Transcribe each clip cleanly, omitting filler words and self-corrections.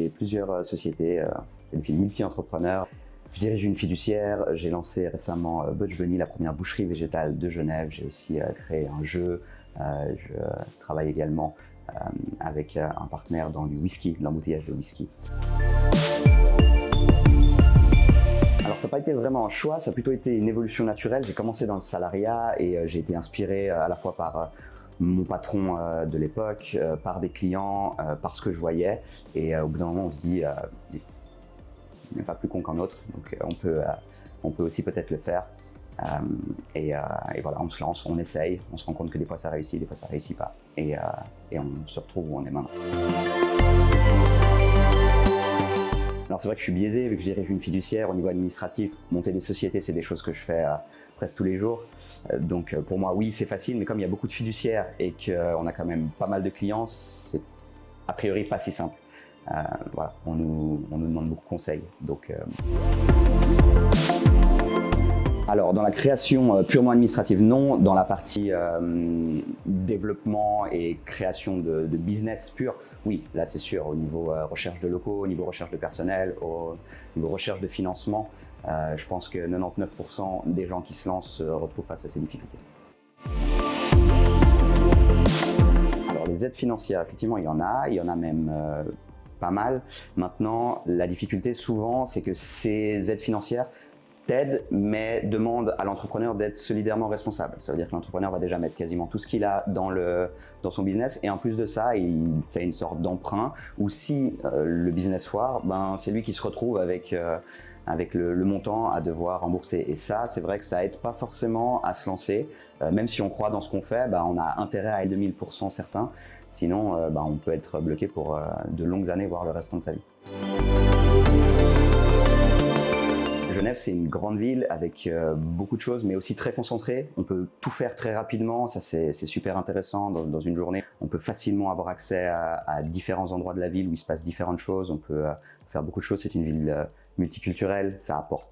j'ai plusieurs sociétés, une vie multi-entrepreneur. Je dirige une fiduciaire, j'ai lancé récemment Budge Bunny, la première boucherie végétale de Genève. J'ai aussi créé un jeu, je travaille également avec un partenaire dans du whisky, de l'embouteillage de whisky. Alors ça n'a pas été vraiment un choix, ça a plutôt été une évolution naturelle. J'ai commencé dans le salariat et j'ai été inspiré à la fois par mon patron de l'époque, par des clients, par ce que je voyais. Et au bout d'un moment, on se dit, il n'est pas plus con qu'un autre, donc on peut aussi peut-être le faire. Et voilà, on se lance, on essaye, on se rend compte que des fois ça réussit, des fois ça réussit pas. Et on se retrouve où on est maintenant. Alors c'est vrai que je suis biaisé, vu que je dirige une fiduciaire au niveau administratif. Monter des sociétés, c'est des choses que je fais presque tous les jours. Donc pour moi, oui, c'est facile, mais comme il y a beaucoup de fiduciaires et qu'on a quand même pas mal de clients, c'est a priori pas si simple. Voilà, on nous demande beaucoup de conseils. Donc, Alors, dans la création purement administrative, non. Dans la partie développement et création de business pur, oui, là c'est sûr, au niveau recherche de locaux, au niveau recherche de personnel, au niveau recherche de financement, je pense que 99% des gens qui se lancent se retrouvent face à ces difficultés. Alors, les aides financières, effectivement, il y en a même pas mal. Maintenant, la difficulté souvent, c'est que ces aides financières t'aident, mais demandent à l'entrepreneur d'être solidairement responsable. Ça veut dire que l'entrepreneur va déjà mettre quasiment tout ce qu'il a dans son business, et en plus de ça, il fait une sorte d'emprunt, où si le business foire, ben, c'est lui qui se retrouve avec le montant à devoir rembourser. Et ça, c'est vrai que ça aide pas forcément à se lancer. Même si on croit dans ce qu'on fait, ben, on a intérêt à être 2000% certain. Sinon, on peut être bloqué pour de longues années, voire le restant de sa vie. Genève, c'est une grande ville avec beaucoup de choses, mais aussi très concentrée. On peut tout faire très rapidement, ça c'est super intéressant dans une journée. On peut facilement avoir accès à différents endroits de la ville où il se passe différentes choses. On peut faire beaucoup de choses. C'est une ville multiculturelle, ça apporte,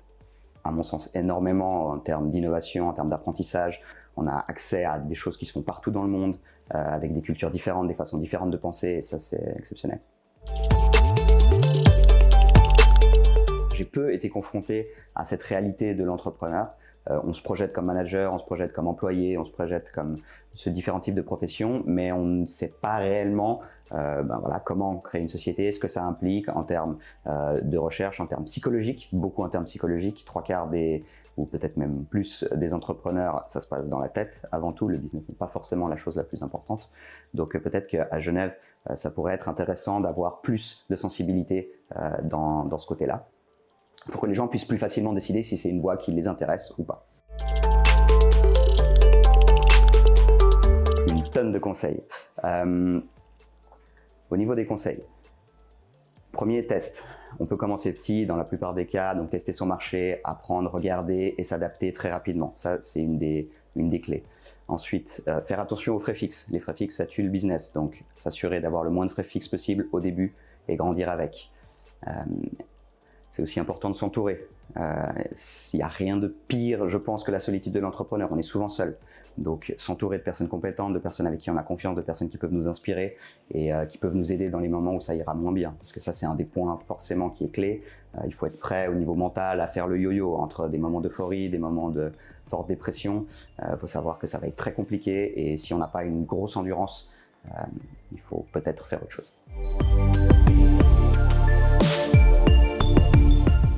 à mon sens, énormément en termes d'innovation, en termes d'apprentissage. On a accès à des choses qui se font partout dans le monde, avec des cultures différentes, des façons différentes de penser, et ça c'est exceptionnel. J'ai peu été confronté à cette réalité de l'entrepreneur. On se projette comme manager, on se projette comme employé, on se projette comme ce différents types de professions, mais on ne sait pas réellement voilà, comment créer une société, ce que ça implique en termes de recherche, en termes psychologiques, beaucoup en termes psychologiques. 3/4 ou peut-être même plus des entrepreneurs, ça se passe dans la tête. Avant tout, le business n'est pas forcément la chose la plus importante. Donc peut-être qu'à Genève, ça pourrait être intéressant d'avoir plus de sensibilité dans ce côté-là, pour que les gens puissent plus facilement décider si c'est une voie qui les intéresse ou pas. Une tonne de conseils. Au niveau des conseils, premier test. On peut commencer petit dans la plupart des cas, donc tester son marché, apprendre, regarder et s'adapter très rapidement. Ça, c'est une des clés. Ensuite, faire attention aux frais fixes. Les frais fixes, ça tue le business, donc s'assurer d'avoir le moins de frais fixes possible au début et grandir avec. C'est aussi important de s'entourer. Il n'y a rien de pire, je pense, que la solitude de l'entrepreneur. On est souvent seul. Donc, s'entourer de personnes compétentes, de personnes avec qui on a confiance, de personnes qui peuvent nous inspirer et qui peuvent nous aider dans les moments où ça ira moins bien. Parce que ça, c'est un des points forcément qui est clé. Il faut être prêt au niveau mental à faire le yo-yo entre des moments d'euphorie, des moments de forte dépression. Il faut savoir que ça va être très compliqué et si on n'a pas une grosse endurance, il faut peut-être faire autre chose.